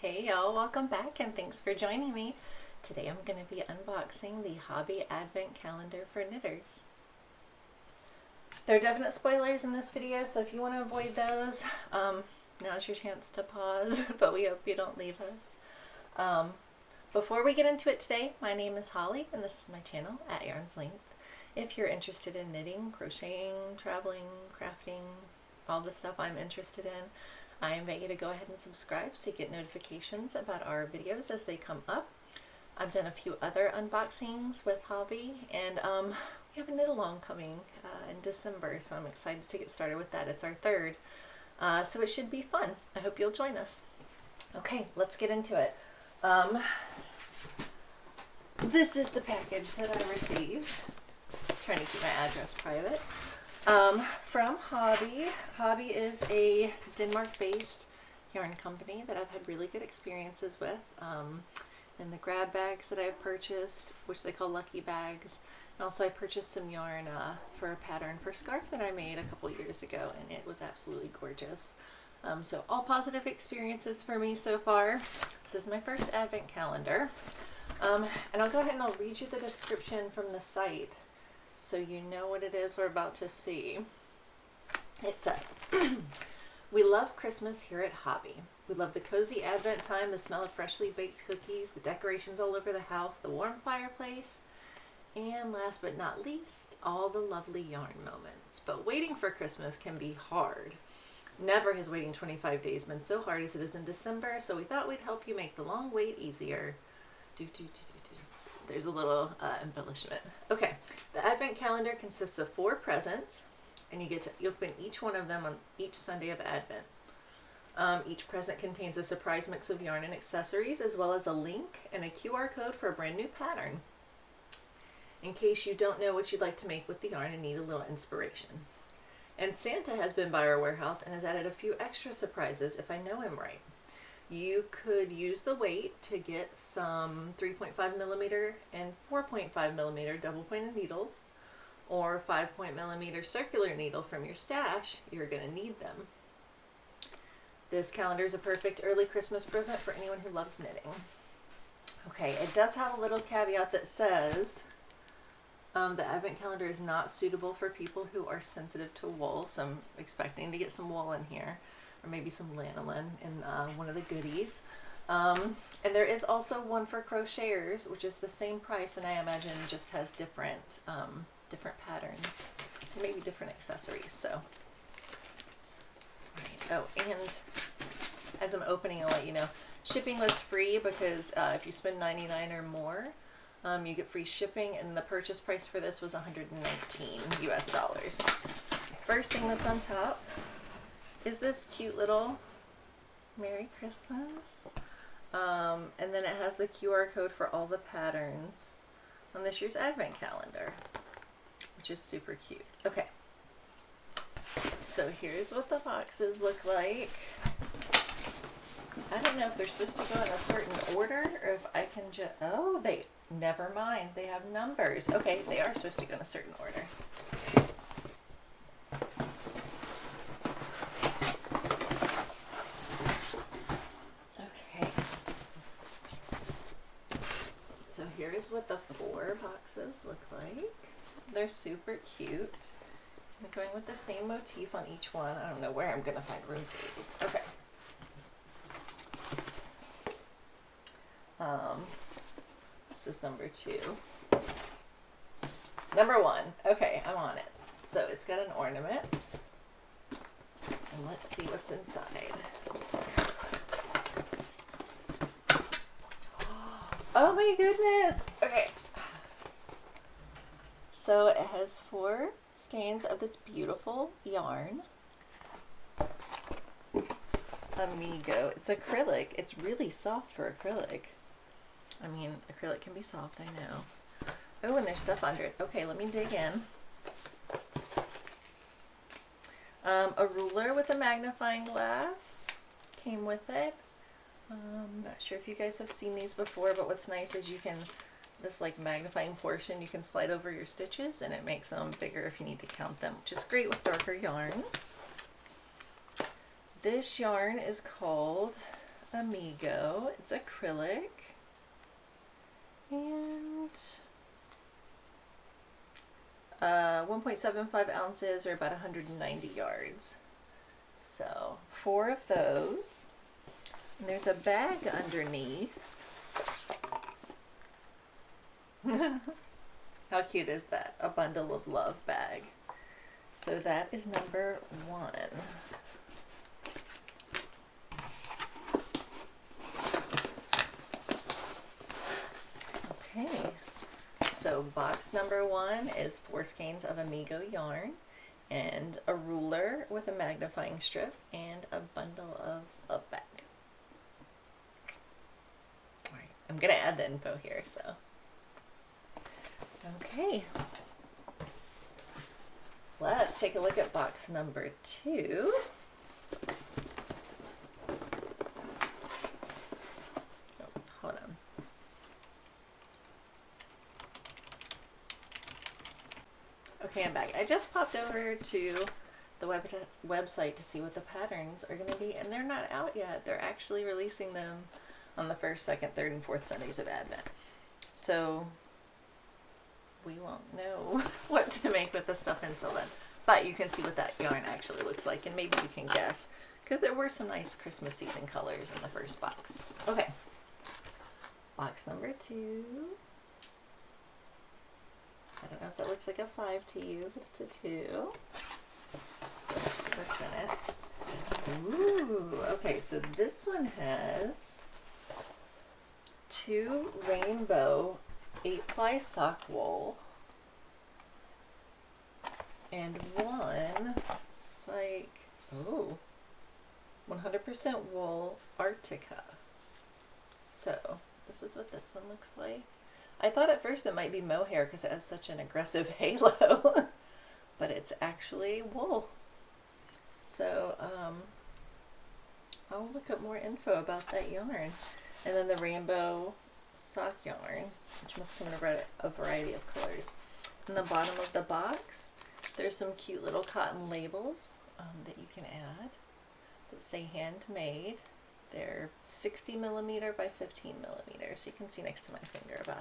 Hey y'all, welcome back and thanks for joining me. Today I'm going to be unboxing the Hobbii Advent Calendar for knitters. There are definite spoilers in this video, so if you want to avoid those, now's your chance to pause, but we hope you don't leave us. Before we get into it today, my name is Holly and this is my channel at Yarn's Length. If you're interested in knitting, crocheting, traveling, crafting, all the stuff I'm interested in, I invite you to go ahead and subscribe so you get notifications about our videos as they come up. I've done a few other unboxings with Hobbii, and we have a knit along coming in December, so I'm excited to get started with that. It's our third, so it should be fun. I hope you'll join us. Okay, let's get into it. This is the package that I received. I'm trying to keep my address private. From Hobbii. Hobbii is a Denmark-based yarn company that I've had really good experiences with. And the grab bags that I've purchased, which they call lucky bags. And also I purchased some yarn for a pattern for scarf that I made a couple years ago, and it was absolutely gorgeous. So all positive experiences for me so far. This is my first advent calendar. And I'll go ahead and I'll read you the description from the site, so you know what it is we're about to see. It says, we love Christmas here at Hobbii. We love the cozy Advent time, the smell of freshly baked cookies, the decorations all over the house, the warm fireplace, and last but not least, all the lovely yarn moments. But waiting for Christmas can be hard. Never has waiting 25 days been so hard as it is in December, so we thought we'd help you make the long wait easier. There's a little embellishment. Okay, the Advent calendar consists of 4 presents, and you get to open each one of them on each Sunday of Advent. Each present contains a surprise mix of yarn and accessories, as well as a link and a QR code for a brand new pattern, in case you don't know what you'd like to make with the yarn and need a little inspiration. And Santa has been by our warehouse and has added a few extra surprises if I know him right. You could use the weight to get some 3.5mm and 4.5mm double pointed needles, or 5.mm circular needle from your stash. You're going to need them. This calendar is a perfect early Christmas present for anyone who loves knitting. Okay, it does have a little caveat that says the Advent calendar is not suitable for people who are sensitive to wool, so I'm expecting to get some wool in here, or maybe some lanolin in one of the goodies. And there is also one for crocheters, which is the same price, and I imagine just has different different patterns, maybe different accessories. So, oh, and as I'm opening, I'll let you know, shipping was free because if you spend $99 or more, you get free shipping, and the purchase price for this was $119 US. First thing that's on top is this cute little Merry Christmas. And then it has the QR code for all the patterns on this year's Advent calendar, which is super cute. Okay, so here's what the boxes look like. I don't know if they're supposed to go in a certain order or if I can just, oh, never mind, they have numbers. Okay, they are supposed to go in a certain order. Here is what the 4 boxes look like. They're super cute. I'm going with the same motif on each one. I don't know where I'm going to find room for these. Okay. This is number 2. Number 1. Okay, I'm on it. So it's got an ornament. And let's see what's inside. Oh my goodness! Okay. So it has 4 skeins of this beautiful yarn. Amigo. It's acrylic. It's really soft for acrylic. I mean, acrylic can be soft, I know. Oh, and there's stuff under it. Okay, let me dig in. A ruler with a magnifying glass came with it. Not sure if you guys have seen these before, but what's nice is you can, this like magnifying portion, you can slide over your stitches and it makes them bigger if you need to count them, which is great with darker yarns. This yarn is called Amigo. It's acrylic. And 1.75 ounces or about 190 yards. So 4 of those. And there's a bag underneath. How cute is that? A bundle of love bag. So that is number 1. Okay, so box number 1 is 4 skeins of Amigo yarn and a ruler with a magnifying strip and a bundle of love bag. All right, I'm gonna add the info here, so. Okay, let's take a look at box number 2. Oh, hold on. Okay, I'm back. I just popped over to the website to see what the patterns are going to be, and they're not out yet. They're actually releasing them on the 1st, 2nd, 3rd, and 4th Sundays of Advent. So we won't know what to make with the stuff until then. But you can see what that yarn actually looks like, and maybe you can guess, because there were some nice Christmas season colors in the first box. Okay, box number 2. I don't know if that looks like a 5 to you, but it's a 2. Let's see what's in it. Ooh, okay, so this one has 2 rainbow 8-ply sock wool and 1, it's like, oh, 100% wool Arctica. So this is what this one looks like. I thought at first it might be mohair because it has such an aggressive halo, but it's actually wool. So I'll look up more info about that yarn. And then the rainbow sock yarn, which must come in a variety of colors. In the bottom of the box, there's some cute little cotton labels that you can add that say handmade. They're 60 millimeter by 15 millimeters. So you can see next to my finger about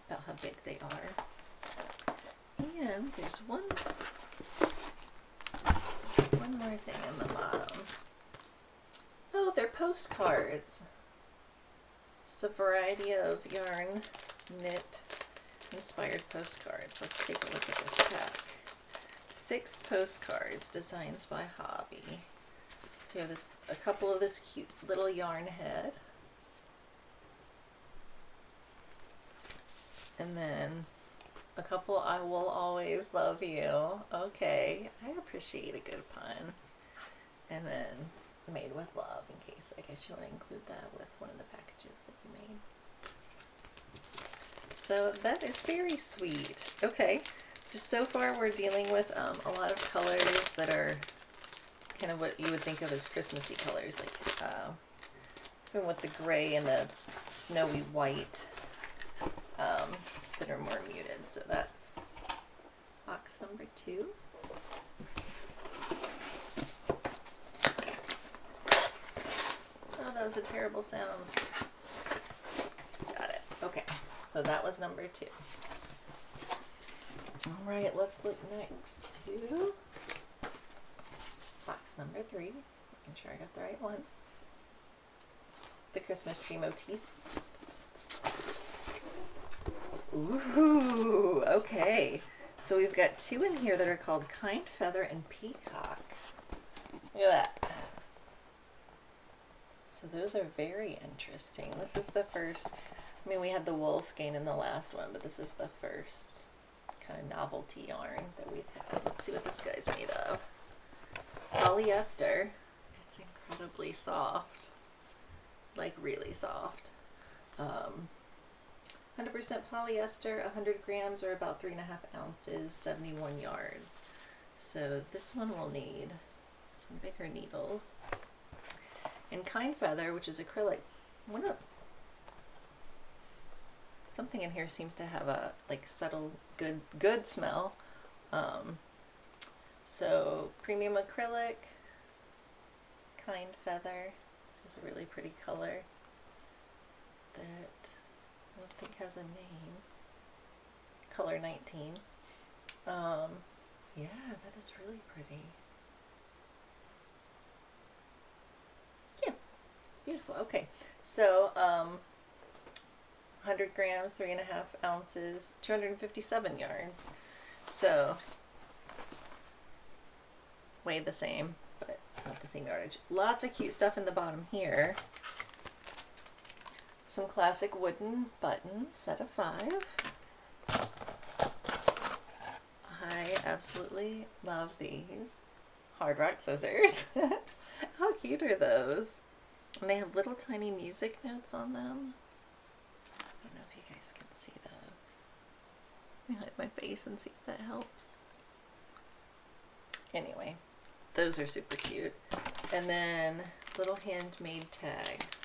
how big they are. And there's one more thing in the bottom. Oh, they're postcards. It's a variety of yarn knit inspired postcards. Let's take a look at this pack. 6 postcards, designs by Hobbii. So you have a couple of this cute little yarn head. And then a couple I will always love you. Okay, I appreciate a good pun. And then made with love, in case I guess you want to include that with one of the packages that you made. So that is very sweet. Okay, so far we're dealing with a lot of colors that are kind of what you would think of as Christmassy colors, like even with the gray and the snowy white that are more muted. So that's box number 2. Oh, that was a terrible sound. Got it. Okay, so that was number 2. All right, let's look next to box number 3. Making sure I got the right one. The Christmas tree motif. Ooh, okay. So we've got 2 in here that are called Kind Feather and Peacock. Look at that. So those are very interesting. This is the first, I mean, we had the wool skein in the last one, but this is the first kind of novelty yarn that we've had. Let's see what this guy's made of. Polyester. It's incredibly soft. Like really soft. 100% polyester, 100 grams or about 3.5 ounces, 71 yards. So this one will need some bigger needles. And Kind Feather, which is acrylic. Something in here seems to have a like subtle good smell. So premium acrylic, Kind Feather, This is a really pretty color that I don't think has a name. Color 19. Yeah, that is really pretty. Yeah, it's beautiful. Okay, so 100 grams, 3.5 ounces, 257 yards. So weigh the same, but not the same yardage. Lots of cute stuff in the bottom here. Some classic wooden buttons, set of 5. I absolutely love these. Hard rock scissors. How cute are those? And they have little tiny music notes on them. I don't know if you guys can see those. Let me hide my face and see if that helps. Anyway, those are super cute. And then little handmade tags.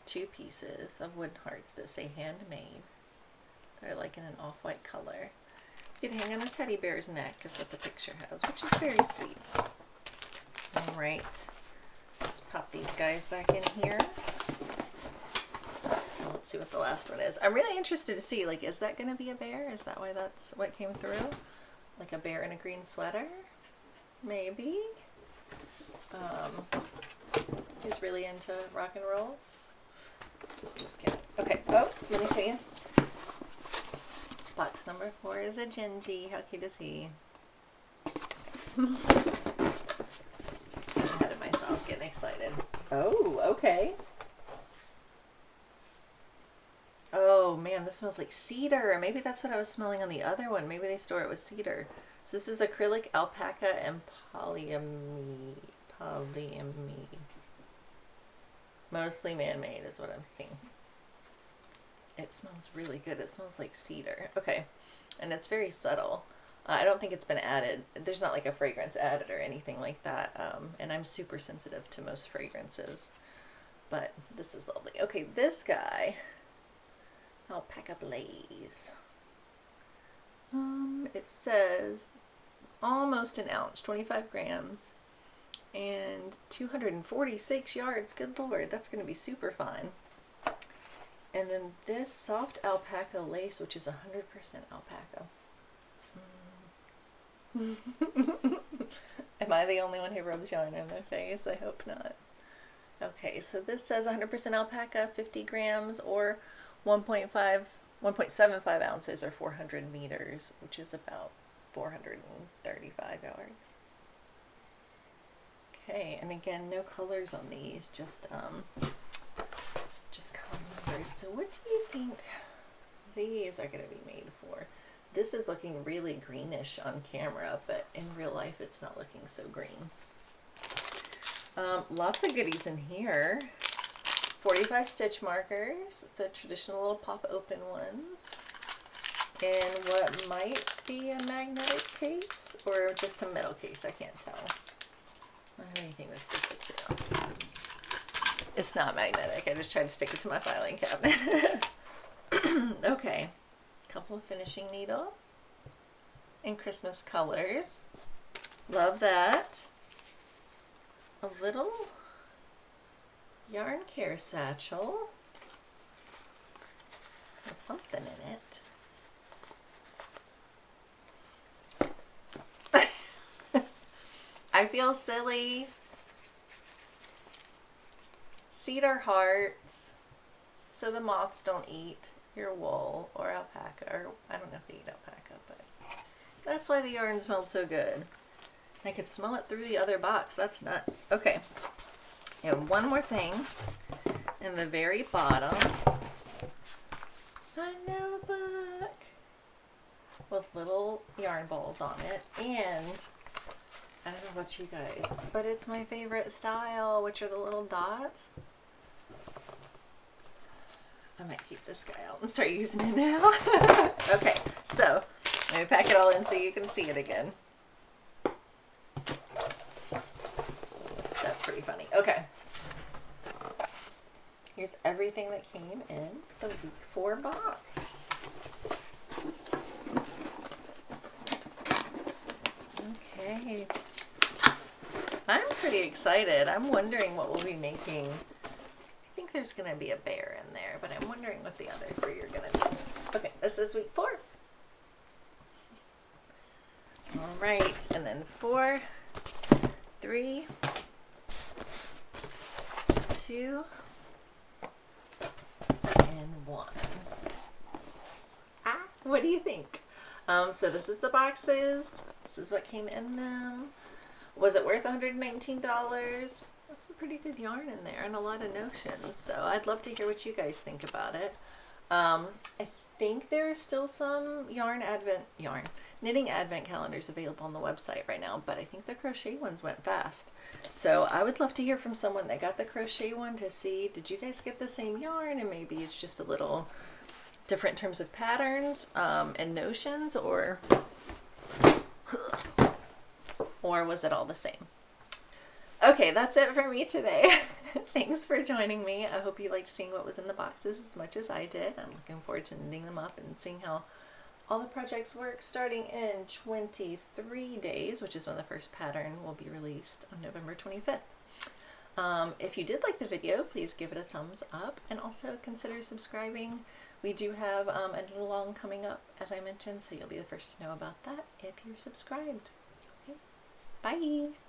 2 pieces of wooden hearts that say handmade. They're like in an off-white color. You could hang on a teddy bear's neck is what the picture has, which is very sweet. All right, let's pop these guys back in here. Let's see what the last one is. I'm really interested to see, like, is that going to be a bear? Is that why that's what came through? Like a bear in a green sweater? Maybe. Who's really into rock and roll? Just kidding. Okay, oh, let me show you. Box number 4 is a Gingy. How cute is he? Getting ahead of myself, getting excited. Oh, okay. Oh man, this smells like cedar. Maybe that's what I was smelling on the other one. Maybe they store it with cedar. So this is acrylic, alpaca, and polyamide. Mostly man-made is what I'm seeing. It smells really good. It smells like cedar. Okay, and it's very subtle. I don't think it's been added. There's not like a fragrance added or anything like that. And I'm super sensitive to most fragrances. But this is lovely. Okay, this guy, Alpaca Blaze. It says almost an ounce, 25 grams, and 246 yards. Good Lord, that's going to be super fun. And then this soft alpaca lace, which is 100% alpaca. Am I the only one who rubs yarn in their face? I hope not. Okay, so this says 100% alpaca, 50 grams, or 1.75 ounces, or 400 meters, which is about 435 yards. Okay, and again, no colors on these, just color numbers. So what do you think these are going to be made for? This is looking really greenish on camera, but in real life it's not looking so green. Lots of goodies in here. 45 stitch markers, the traditional little pop open ones, and what might be a magnetic case or just a metal case, I can't tell. I don't have anything to stick it to. It's not magnetic, I just tried to stick it to my filing cabinet. Okay, couple of finishing needles in Christmas colors. Love that. A little yarn care satchel with something in it. I feel silly. Cedar hearts so the moths don't eat your wool or alpaca, or I don't know if they eat alpaca, but that's why the yarn smelled so good. I could smell it through the other box. That's nuts. Okay, and one more thing in the very bottom, a notebook with little yarn balls on it, and I don't know about you guys, but it's my favorite style, which are the little dots. I might keep this guy out and start using it now. Okay, so let me pack it all in so you can see it again. That's pretty funny. Okay. Here's everything that came in the week 4 box. Okay. I'm pretty excited. I'm wondering what we'll be making. I think there's going to be a bear in there, but I'm wondering what the other three are going to be. Okay, this is week 4. All right, and then 4, 3, 2, and 1. What do you think? So this is the boxes. This is what came in them. Was it worth $119? That's some pretty good yarn in there and a lot of notions. So I'd love to hear what you guys think about it. I think there are still some knitting advent calendars available on the website right now, but I think the crochet ones went fast. So I would love to hear from someone that got the crochet one to see, did you guys get the same yarn and maybe it's just a little different in terms of patterns and notions, or was it all the same? Okay, that's it for me today. Thanks for joining me. I hope you liked seeing what was in the boxes as much as I did. I'm looking forward to knitting them up and seeing how all the projects work starting in 23 days, which is when the first pattern will be released on November 25th. If you did like the video, please give it a thumbs up and also consider subscribing. We do have a knit along coming up, as I mentioned, so you'll be the first to know about that if you're subscribed. Okay. Bye!